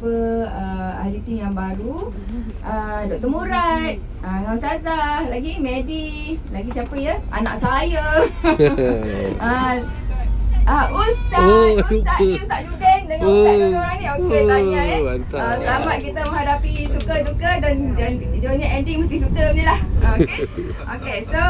jumpa ahli tim yang baru, Dr. Murad, dengan Ustazah, lagi Medi, lagi siapa ya? Anak saya. Ustaz ni, Ustaz Juden dengan Ustaz dua orang ni. Okey, tanya selamat kita menghadapi suka duka dan jadinya ending mesti suka je lah. Okey, so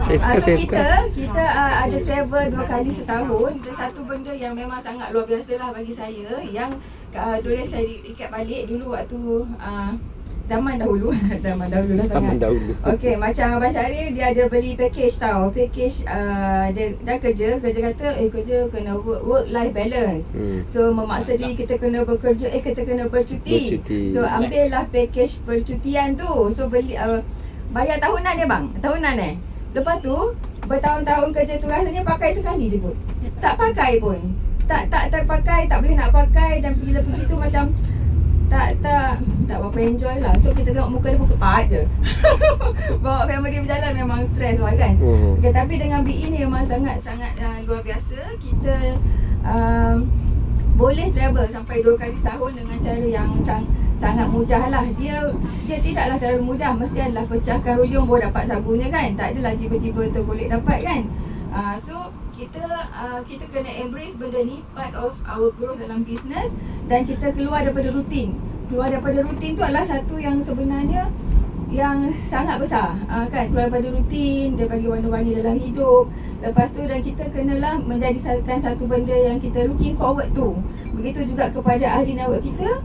saya suka. Kita ada travel 2 kali setahun. Itu satu benda yang memang sangat luar biasa lah bagi saya, yang boleh saya ikat balik dulu waktu zaman dahulu lah sangat. Okey, macam Abang Syaril, dia ada beli package tau. Package dia dah kerja kata kerja kena work life balance. So memaksa diri kita kena bekerja, kita kena bercuti. So ambillah package percutian tu. So beli bayar tahunan dia bang. Tahunan lepas tu bertahun-tahun kerja tu rasanya pakai sekali je pun. Tak pakai pun. Tak terpakai, tak boleh nak pakai, dan bila pergi tu macam tak berapa enjoy lah. So kita tengok muka dia pun kepat je. Bawa family berjalan memang stres lah kan. Okay, tapi dengan BE ni memang sangat-sangat luar biasa. Kita boleh travel sampai 2 kali setahun dengan cara yang sangat mudah lah. Dia tidaklah terlalu mudah. Mesti adalah pecahkan ruyung baru dapat sagunya kan. Tak adalah tiba-tiba tergolek dapat kan. So kita kena embrace benda ni, part of our growth dalam business, dan kita keluar daripada rutin. Keluar daripada rutin tu adalah satu yang sebenarnya yang sangat besar, kan. Keluar daripada rutin, dia bagi warna-warni dalam hidup. Lepas tu, dan kita kenalah menjadikan satu benda yang kita looking forward tu. Begitu juga kepada ahli network kita,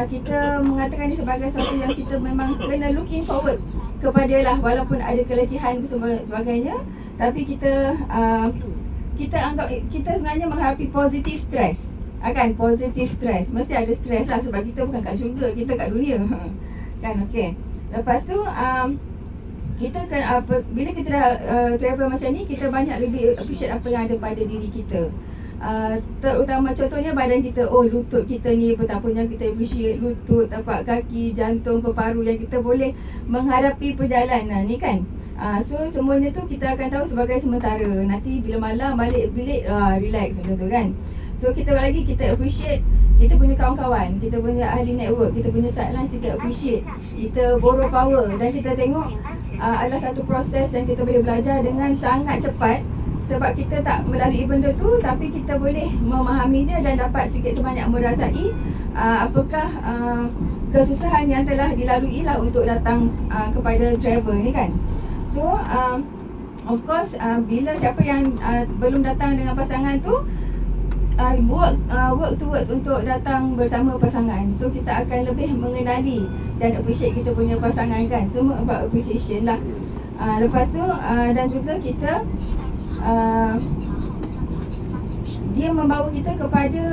kita mengatakan dia sebagai sesuatu yang kita memang kena looking forward kepada lah, walaupun ada kelecehan dan sebagainya. Tapi kita anggap kita sebenarnya menghadapi positive stress. Kan, positive stress. Mesti ada stress lah, sebab kita bukan kat syurga, kita kat dunia. Kan, okey. Lepas tu kita kan bila kita dah travel macam ni, kita banyak lebih appreciate apa yang ada pada diri kita. Terutama contohnya badan kita. Lutut kita ni betapanya kita appreciate lutut, tapak kaki, jantung, paru yang kita boleh menghadapi perjalanan ni kan. So semuanya tu kita akan tahu sebagai sementara. Nanti bila malam balik bilik, relax macam tu kan. So kita appreciate kita punya kawan-kawan, kita punya ahli network, kita punya sidelines, kita appreciate, kita borrow power, dan kita tengok adalah satu proses yang kita boleh belajar dengan sangat cepat. Sebab kita tak melalui benda tu, tapi kita boleh memahaminya dan dapat sikit sebanyak merasai apakah kesusahan yang telah dilalui lah untuk datang kepada travel ni kan. So of course bila siapa yang belum datang dengan pasangan tu, work towards untuk datang bersama pasangan. So kita akan lebih mengenali dan appreciate kita punya pasangan kan. Semua about appreciation lah. Lepas tu dan juga kita dia membawa kita kepada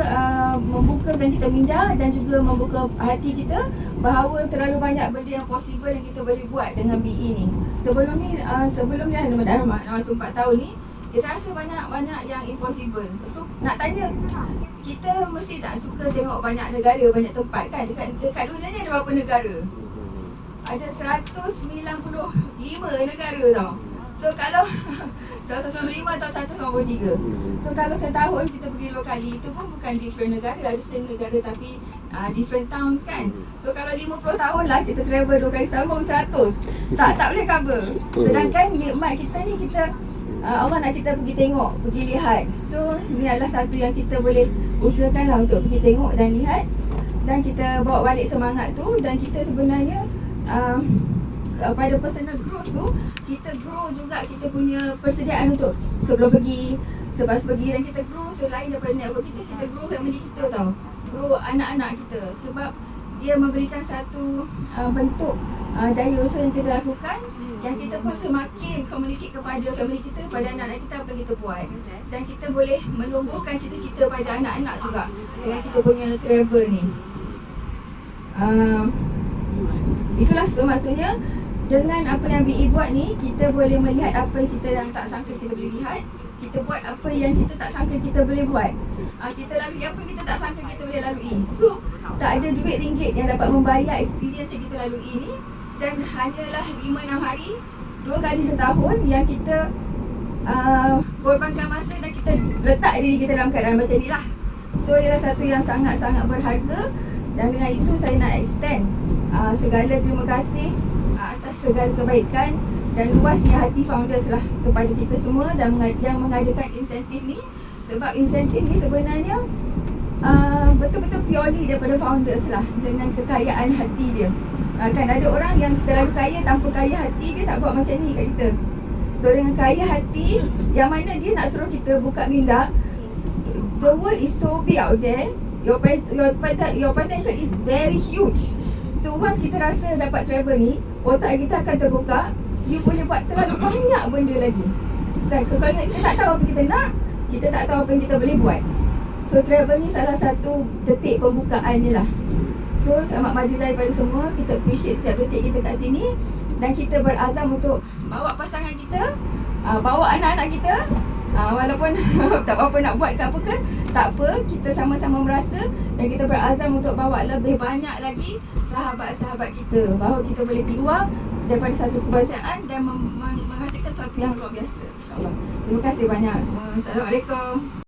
membukakan kita minda dan juga membuka hati kita bahawa terlalu banyak benda yang possible yang kita boleh buat dengan BE ni. Sebelum ni dalam masa 4 tahun ni, kita rasa banyak yang impossible. So nak tanya, kita mesti tak suka tengok banyak negara, banyak tempat kan. Dekat dunia ni ada berapa negara? Ada 195 negara tau. So kalau 195 atau 193. So kalau setahun kita pergi 2 kali, itu pun bukan different negara, ada same negara tapi different towns kan. So kalau 50 tahun lah kita travel 2 kali setahun, 100 tak boleh cover. Sedangkan nikmat kita ni, Allah nak kita pergi tengok, pergi lihat. So ni adalah satu yang kita boleh usahakan lah untuk pergi tengok dan lihat. Dan kita bawa balik semangat tu. Dan kita sebenarnya pada personal growth tu, kita grow juga kita punya persediaan untuk sebelum pergi, selepas pergi. Dan kita grow selain daripada network kita grow family kita tau. Grow anak-anak kita. Sebab dia memberikan satu bentuk dari usaha yang kita lakukan, yang kita pun semakin communicate kepada family kita, pada anak-anak kita apa yang kita buat. Dan kita boleh menumbuhkan cita-cita pada anak-anak juga dengan kita punya travel ni. Itulah, so maksudnya dengan apa yang BE buat ni, kita boleh melihat apa yang kita yang tak sangka kita boleh lihat. Kita buat apa yang kita tak sangka kita boleh buat. Kita lalui apa yang kita tak sangka kita boleh lalui. So tak ada duit ringgit yang dapat membayar experience yang kita lalui ni. Dan hanyalah 5-6 hari, 2 kali setahun yang kita korbankan masa dan kita letak diri kita dalam keadaan macam ni lah. So ialah satu yang sangat-sangat berharga. Dan dengan itu saya nak extend segala terima kasih atas segala kebaikan dan luasnya hati founders lah kepada kita semua dan yang mengadakan insentif ni. Sebab insentif ni sebenarnya betul-betul purely daripada founders lah, dengan kekayaan hati dia. Kan ada orang yang terlalu kaya tanpa kaya hati, dia tak buat macam ni kat kita. So dengan kaya hati, yang mana dia nak suruh kita buka minda. The world is so big out there. Your potential is very huge. So once kita rasa dapat travel ni, otak kita akan terbuka. You boleh buat terlalu banyak benda lagi. So kalau kita tak tahu apa kita nak, kita tak tahu apa yang kita boleh buat. So travel ni salah satu detik pembukaannya lah. So selamat maju jaya pada semua. Kita appreciate setiap detik kita kat sini. Dan kita berazam untuk bawa pasangan kita, bawa anak-anak kita. Walaupun tak apa-apa nak buat ke apa ke, tak apa, kita sama-sama merasa. Dan kita berazam untuk bawa lebih banyak lagi sahabat-sahabat kita, bahawa kita boleh keluar daripada satu kebiasaan dan menghasilkan sesuatu yang luar biasa, InsyaAllah. Terima kasih banyak semua. Assalamualaikum.